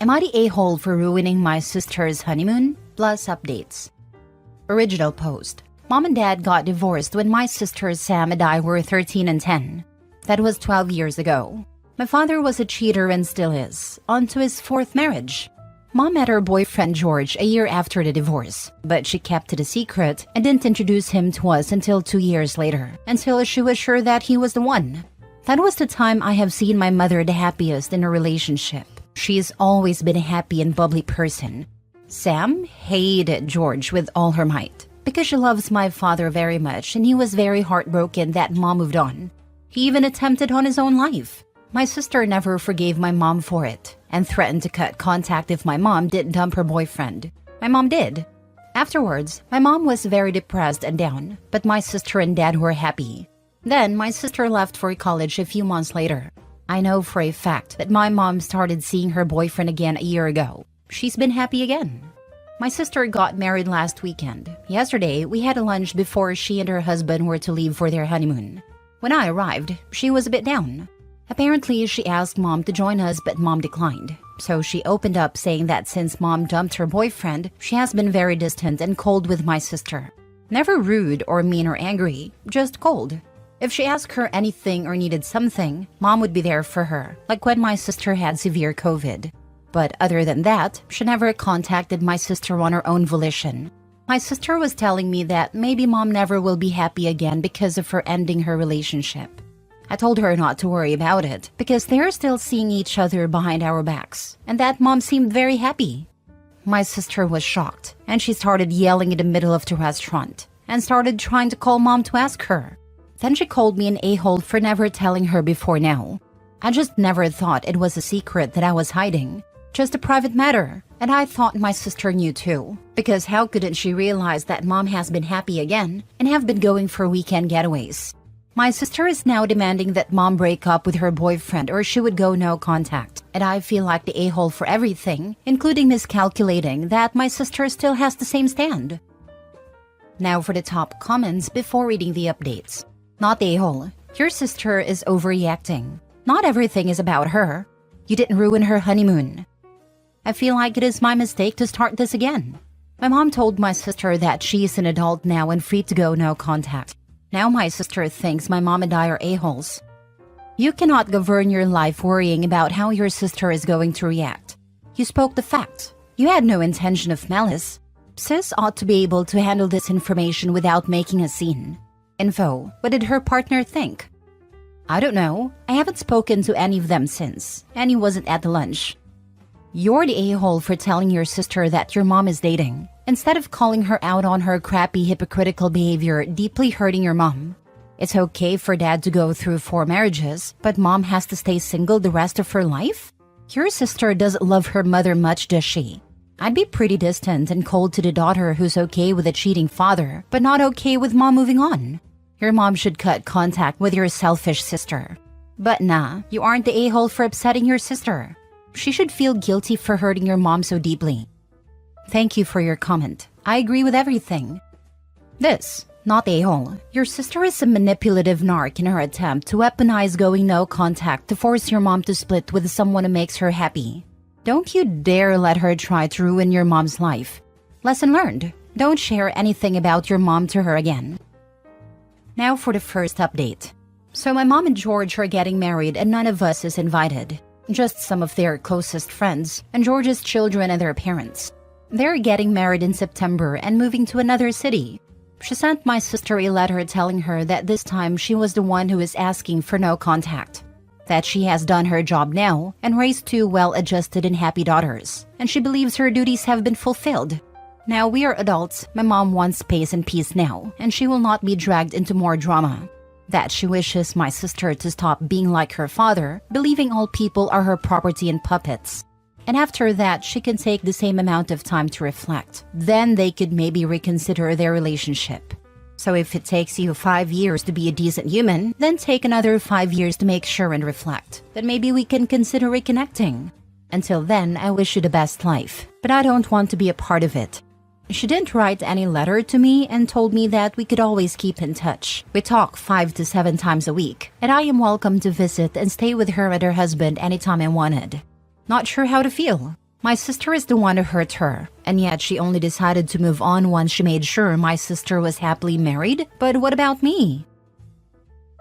Am I the a-hole for ruining my sister's honeymoon? Plus updates. Original post. Mom and Dad got divorced when my sisters Sam and I were 13 and 10. That was 12 years ago. My father was a cheater and still is, on to his fourth marriage. Mom met her boyfriend George a year after the divorce, but she kept it a secret and didn't introduce him to us until 2 years later, until she was sure that he was the one. That was the time I have seen my mother the happiest in a relationship. She's always been a happy and bubbly person. Sam hated George with all her might because she loves my father very much and he was very heartbroken that Mom moved on. He even attempted on his own life. My sister never forgave my mom for it and threatened to cut contact if my mom didn't dump her boyfriend. My mom did. Afterwards, my mom was very depressed and down, but my sister and dad were happy. Then my sister left for college a few months later. I know for a fact that my mom started seeing her boyfriend again a year ago. She's been happy again. My sister got married last weekend. Yesterday, we had a lunch before she and her husband were to leave for their honeymoon. When I arrived, she was a bit down. Apparently, she asked Mom to join us, but Mom declined. So she opened up saying that since Mom dumped her boyfriend, she has been very distant and cold with my sister. Never rude or mean or angry, just cold. If she asked her anything or needed something, Mom would be there for her, like when my sister had severe COVID. But other than that, she never contacted my sister on her own volition. My sister was telling me that maybe Mom never will be happy again because of her ending her relationship. I told her not to worry about it because they're still seeing each other behind our backs, and that Mom seemed very happy. My sister was shocked, and she started yelling in the middle of the restaurant and started trying to call Mom to ask her. Then she called me an a-hole for never telling her before now. I just never thought it was a secret that I was hiding. Just a private matter. And I thought my sister knew too. Because how couldn't she realize that Mom has been happy again and have been going for weekend getaways? My sister is now demanding that Mom break up with her boyfriend or she would go no contact. And I feel like the a-hole for everything, including miscalculating that my sister still has the same stand. Now for the top comments before reading the updates. Not the a-hole. Your sister is overreacting. Not everything is about her. You didn't ruin her honeymoon. I feel like it is my mistake to start this again. My mom told my sister that she is an adult now and free to go no contact. Now my sister thinks my mom and I are a-holes. You cannot govern your life worrying about how your sister is going to react. You spoke the fact. You had no intention of malice. Sis ought to be able to handle this information without making a scene. Info, what did her partner think? I don't know. I haven't spoken to any of them since. Annie wasn't at the lunch. You're the a-hole for telling your sister that your mom is dating, instead of calling her out on her crappy hypocritical behavior deeply hurting your mom. It's okay for dad to go through 4 marriages, but mom has to stay single the rest of her life? Your sister doesn't love her mother much, does she? I'd be pretty distant and cold to the daughter who's okay with a cheating father, but not okay with mom moving on. Your mom should cut contact with your selfish sister. But nah, you aren't the a-hole for upsetting your sister. She should feel guilty for hurting your mom so deeply. Thank you for your comment. I agree with everything. This, not the a-hole. Your sister is a manipulative narc in her attempt to weaponize going no contact to force your mom to split with someone who makes her happy. Don't you dare let her try to ruin your mom's life. Lesson learned. Don't share anything about your mom to her again. Now for the first update. So my mom and George are getting married and none of us is invited. Just some of their closest friends and George's children and their parents. They're getting married in September and moving to another city. She sent my sister a letter telling her that this time she was the one who is asking for no contact. That she has done her job now and raised 2 well-adjusted and happy daughters. And she believes her duties have been fulfilled. Now we are adults, my mom wants space and peace now, and she will not be dragged into more drama. That she wishes my sister to stop being like her father, believing all people are her property and puppets. And after that, she can take the same amount of time to reflect. Then they could maybe reconsider their relationship. So if it takes you 5 years to be a decent human, then take another 5 years to make sure and reflect. Then maybe we can consider reconnecting. Until then, I wish you the best life, but I don't want to be a part of it. She didn't write any letter to me and told me that we could always keep in touch. We talk 5 to 7 times a week, and I am welcome to visit and stay with her and her husband anytime I wanted. Not sure how to feel. My sister is the one who hurt her, and yet she only decided to move on once she made sure my sister was happily married. But what about me?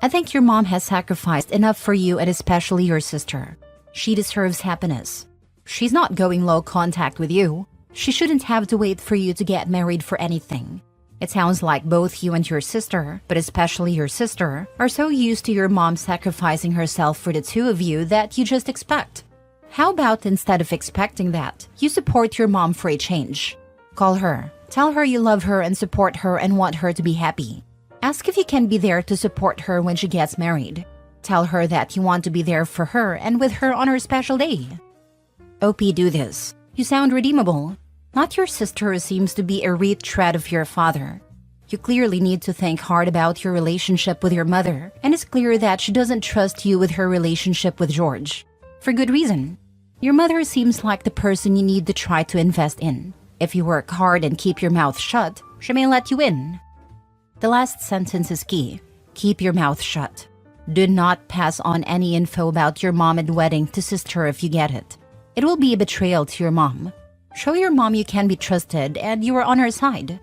I think your mom has sacrificed enough for you and especially your sister. She deserves happiness. She's not going low contact with you. She shouldn't have to wait for you to get married for anything. It sounds like both you and your sister, but especially your sister, are so used to your mom sacrificing herself for the two of you that you just expect. How about instead of expecting that, you support your mom for a change? Call her, tell her you love her and support her and want her to be happy. Ask if you can be there to support her when she gets married. Tell her that you want to be there for her and with her on her special day. OP, do this. You sound redeemable. Not your sister who seems to be a retread of your father. You clearly need to think hard about your relationship with your mother, and it's clear that she doesn't trust you with her relationship with George. For good reason. Your mother seems like the person you need to try to invest in. If you work hard and keep your mouth shut, she may let you in. The last sentence is key. Keep your mouth shut. Do not pass on any info about your mom and wedding to sister if you get it. It will be a betrayal to your mom. Show your mom you can be trusted and you are on her side.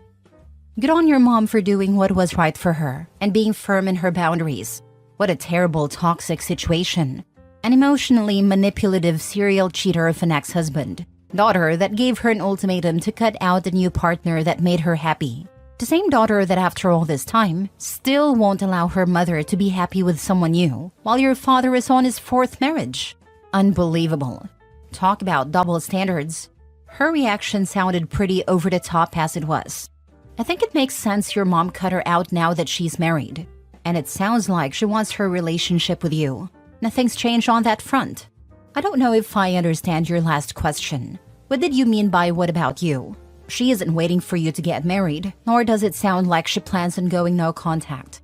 Good on your mom for doing what was right for her and being firm in her boundaries. What a terrible toxic situation. An emotionally manipulative serial cheater of an ex-husband. Daughter that gave her an ultimatum to cut out a new partner that made her happy. The same daughter that after all this time still won't allow her mother to be happy with someone new while your father is on his fourth marriage. Unbelievable. Talk about double standards. Her reaction sounded pretty over the top as it was. I think it makes sense your mom cut her out now that she's married. And it sounds like she wants her relationship with you. Nothing's changed on that front. I don't know if I understand your last question. What did you mean by what about you? She isn't waiting for you to get married, nor does it sound like she plans on going no contact.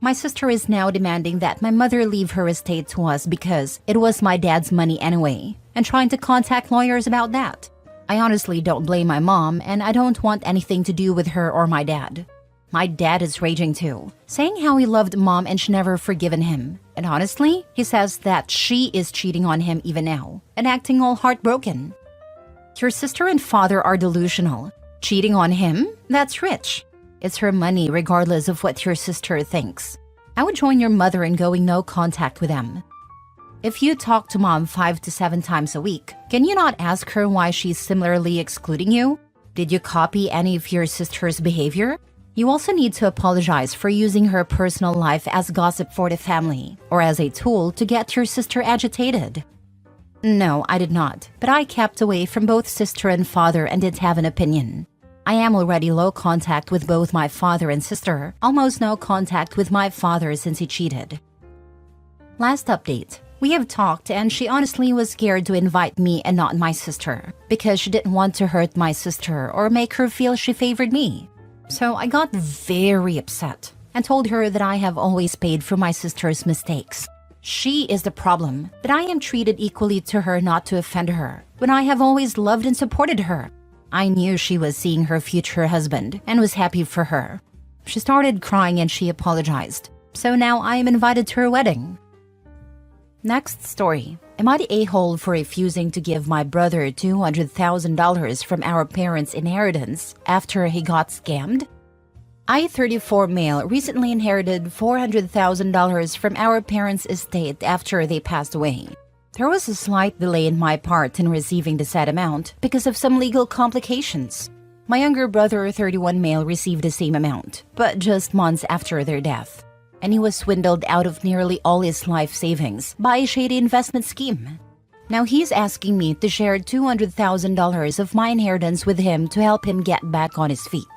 My sister is now demanding that my mother leave her estate to us because it was my dad's money anyway, and trying to contact lawyers about that. I honestly don't blame my mom, and I don't want anything to do with her or my dad. My dad is raging too, saying how he loved mom and she never forgiven him. And honestly, he says that she is cheating on him even now, and acting all heartbroken. Your sister and father are delusional. Cheating on him? That's rich. It's her money regardless of what your sister thinks. I would join your mother in going no contact with them. If you talk to mom 5 to 7 times a week, can you not ask her why she's similarly excluding you? Did you copy any of your sister's behavior? You also need to apologize for using her personal life as gossip for the family, or as a tool to get your sister agitated. No, I did not, but I kept away from both sister and father and didn't have an opinion. I am already low contact with both my father and sister, almost no contact with my father since he cheated. Last update. We have talked and she honestly was scared to invite me and not my sister, because she didn't want to hurt my sister or make her feel she favored me. So I got very upset and told her that I have always paid for my sister's mistakes. She is the problem, that I am treated equally to her not to offend her, when I have always loved and supported her. I knew she was seeing her future husband and was happy for her. She started crying and she apologized. So now I am invited to her wedding. Next story. Am I the a-hole for refusing to give my brother $200,000 from our parents' inheritance after he got scammed? I, 34 male, recently inherited $400,000 from our parents' estate after they passed away. There was a slight delay in my part in receiving the said amount because of some legal complications. My younger brother, 31 male, received the same amount, but just months after their death. And he was swindled out of nearly all his life savings by a shady investment scheme. Now he's asking me to share $200,000 of my inheritance with him to help him get back on his feet.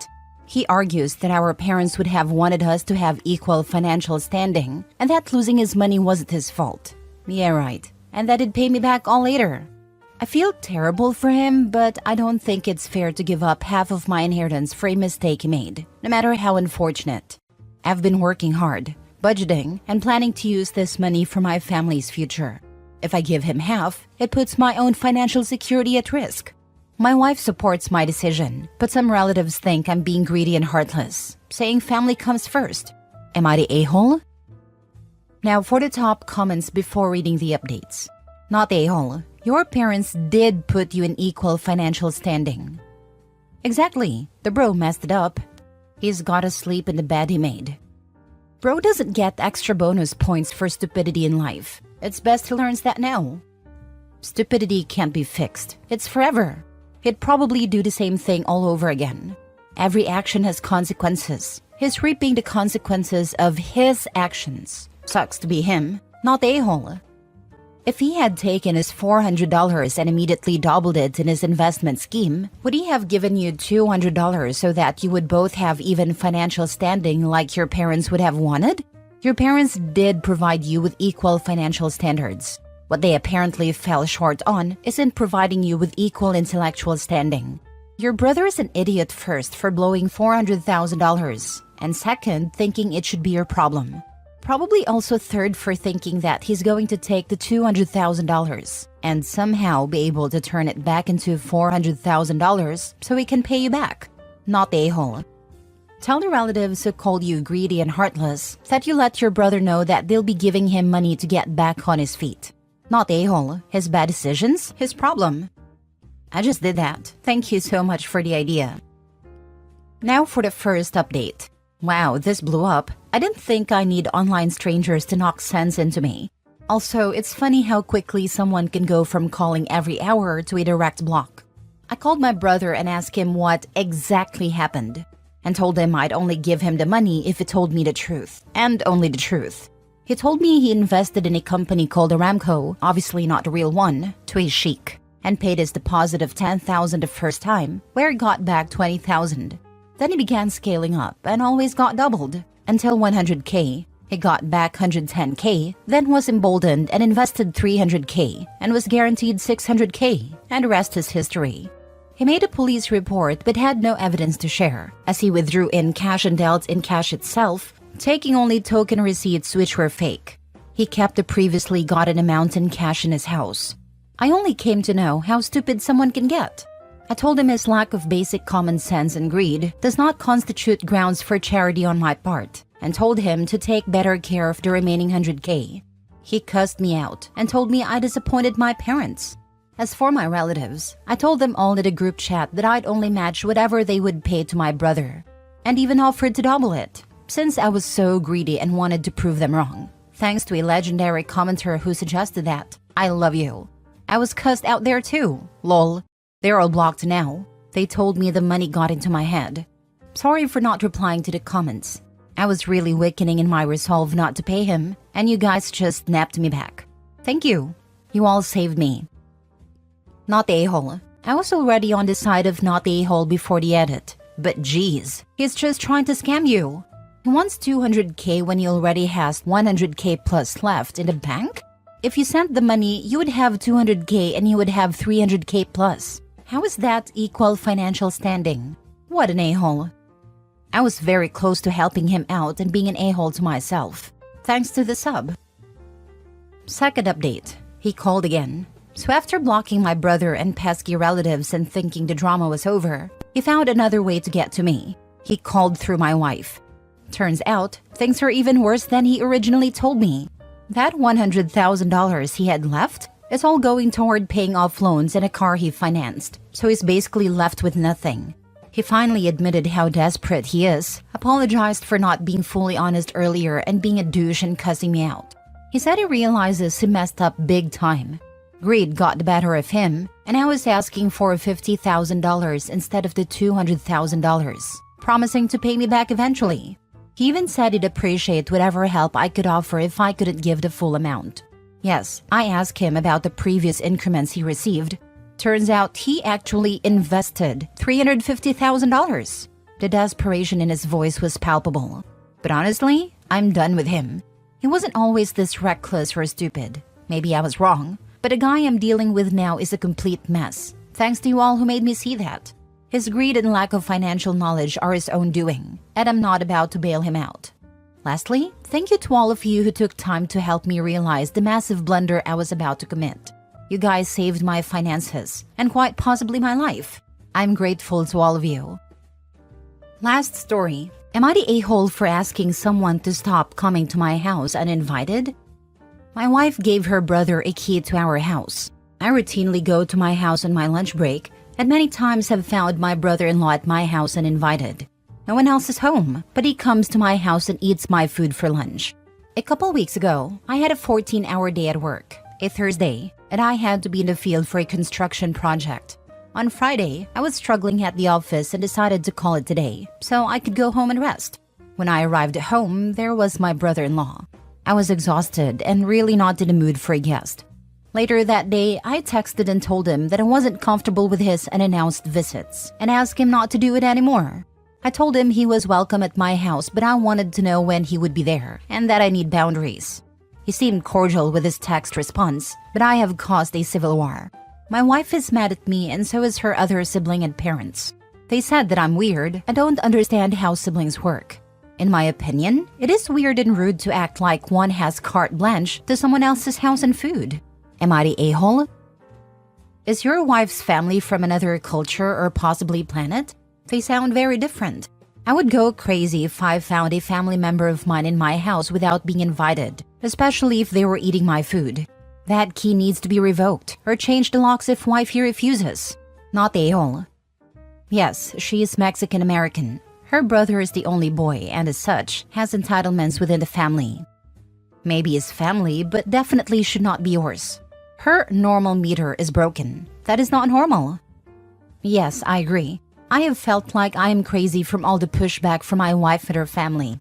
He argues that our parents would have wanted us to have equal financial standing, and that losing his money wasn't his fault. Yeah, right. And that he'd pay me back all later. I feel terrible for him, but I don't think it's fair to give up half of my inheritance for a mistake he made, no matter how unfortunate. I've been working hard, budgeting, and planning to use this money for my family's future. If I give him half, it puts my own financial security at risk. My wife supports my decision, but some relatives think I'm being greedy and heartless, saying family comes first. Am I the a-hole? Now for the top comments before reading the updates. Not a-hole. Your parents did put you in equal financial standing. Exactly. The bro messed it up. He's gotta sleep in the bed he made. Bro doesn't get extra bonus points for stupidity in life. It's best he learns that now. Stupidity can't be fixed. It's forever. He'd probably do the same thing all over again. Every action has consequences. He's reaping the consequences of his actions. Sucks to be him, not the a-hole. If he had taken his $400 and immediately doubled it in his investment scheme, would he have given you $200 so that you would both have even financial standing like your parents would have wanted? Your parents did provide you with equal financial standards. What they apparently fell short on isn't providing you with equal intellectual standing. Your brother is an idiot first for blowing $400,000, and second, thinking it should be your problem. Probably also third for thinking that he's going to take the $200,000 and somehow be able to turn it back into $400,000 so he can pay you back. Not the a-hole. Tell the relatives who called you greedy and heartless that you let your brother know that they'll be giving him money to get back on his feet. Not the a-hole. His bad decisions, his problem. I just did that. Thank you so much for the idea. Now for the first update. Wow, this blew up. I didn't think I need online strangers to knock sense into me. Also, it's funny how quickly someone can go from calling every hour to a direct block. I called my brother and asked him what exactly happened, and told him I'd only give him the money if he told me the truth, and only the truth. He told me he invested in a company called Aramco, obviously not the real one, to a sheik, and paid his deposit of $10,000 the first time, where he got back $20,000. Then he began scaling up and always got doubled until $100K. He got back $110K, then was emboldened and invested $300K and was guaranteed $600K, and the rest is history. He made a police report but had no evidence to share, as he withdrew in cash and dealt in cash itself, taking only token receipts which were fake. He kept the previously gotten amount in cash in his house. I only came to know how stupid someone can get. I told him his lack of basic common sense and greed does not constitute grounds for charity on my part, and told him to take better care of the remaining $100K. He cussed me out and told me I disappointed my parents. As for my relatives, I told them all in a group chat that I'd only match whatever they would pay to my brother, and even offered to double it, since I was so greedy and wanted to prove them wrong. Thanks to a legendary commenter who suggested that. I love you. I was cussed out there too. Lol. They're all blocked now. They told me the money got into my head. Sorry for not replying to the comments. I was really weakening in my resolve not to pay him, and you guys just napped me back. Thank you. You all saved me. Not the a-hole. I was already on the side of not the a-hole before the edit. But geez, he's just trying to scam you. He wants $200K when he already has $100K plus left in the bank? If you sent the money, you would have $200K and you would have $300K plus. How is that equal financial standing? What an a-hole. I was very close to helping him out and being an a-hole to myself. Thanks to the sub. Second update. He called again. So after blocking my brother and pesky relatives and thinking the drama was over, he found another way to get to me. He called through my wife. Turns out, things are even worse than he originally told me. That $100,000 he had left is all going toward paying off loans and a car he financed, so he's basically left with nothing. He finally admitted how desperate he is, apologized for not being fully honest earlier and being a douche and cussing me out. He said he realizes he messed up big time. Greed got the better of him, and I was asking for $50,000 instead of the $200,000, promising to pay me back eventually. He even said he'd appreciate whatever help I could offer if I couldn't give the full amount. Yes, I asked him about the previous increments he received. Turns out he actually invested $350,000. The desperation in his voice was palpable. But honestly, I'm done with him. He wasn't always this reckless or stupid. Maybe I was wrong, but the guy I'm dealing with now is a complete mess. Thanks to you all who made me see that. His greed and lack of financial knowledge are his own doing, and I'm not about to bail him out. Lastly, thank you to all of you who took time to help me realize the massive blunder I was about to commit. You guys saved my finances, and quite possibly my life. I'm grateful to all of you. Last story. Am I the a-hole for asking someone to stop coming to my house uninvited? My wife gave her brother a key to our house. I routinely go to my house on my lunch break, and many times have found my brother-in-law at my house uninvited. No one else is home, but he comes to my house and eats my food for lunch. A couple weeks ago, I had a 14-hour day at work, a Thursday, and I had to be in the field for a construction project. On Friday, I was struggling at the office and decided to call it today, so I could go home and rest. When I arrived at home, there was my brother-in-law. I was exhausted and really not in the mood for a guest. Later that day, I texted and told him that I wasn't comfortable with his unannounced visits and asked him not to do it anymore. I told him he was welcome at my house, but I wanted to know when he would be there and that I need boundaries. He seemed cordial with his text response, but I have caused a civil war. My wife is mad at me and so is her other sibling and parents. They said that I'm weird and don't understand how siblings work. In my opinion, it is weird and rude to act like one has carte blanche to someone else's house and food. Am I the a-hole? Is your wife's family from another culture or possibly planet? They sound very different. I would go crazy if I found a family member of mine in my house without being invited, especially if they were eating my food. That key needs to be revoked or change the locks if wifey refuses. Not the a-hole. Yes, she is Mexican-American. Her brother is the only boy and as such, has entitlements within the family. Maybe his family, but definitely should not be yours. Her normal meter is broken. That is not normal. Yes, I agree. I have felt like I am crazy from all the pushback from my wife and her family.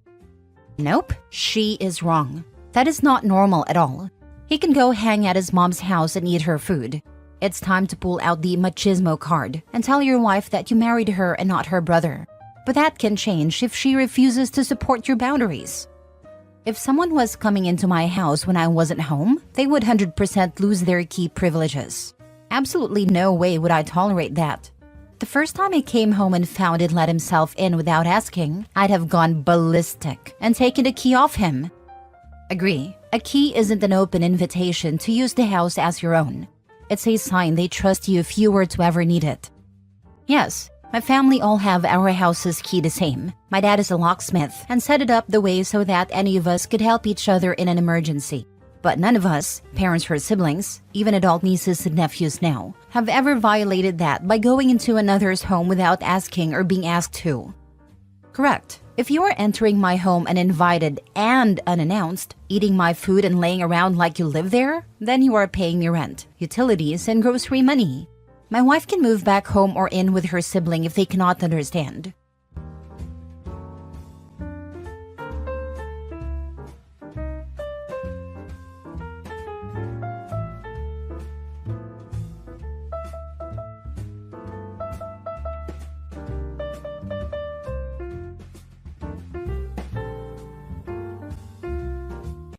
Nope, she is wrong. That is not normal at all. He can go hang at his mom's house and eat her food. It's time to pull out the machismo card and tell your wife that you married her and not her brother. But that can change if she refuses to support your boundaries. If someone was coming into my house when I wasn't home, they would 100% lose their key privileges. Absolutely no way would I tolerate that. The first time he came home and found it let himself in without asking, I'd have gone ballistic and taken the key off him. Agree, a key isn't an open invitation to use the house as your own. It's a sign they trust you if you were to ever need it. Yes, my family all have our house's key the same. My dad is a locksmith and set it up the way so that any of us could help each other in an emergency. But none of us, parents or siblings, even adult nieces and nephews now, have ever violated that by going into another's home without asking or being asked to. Correct. If you are entering my home uninvited and unannounced, eating my food and laying around like you live there, then you are paying me rent, utilities, and grocery money. My wife can move back home or in with her sibling if they cannot understand.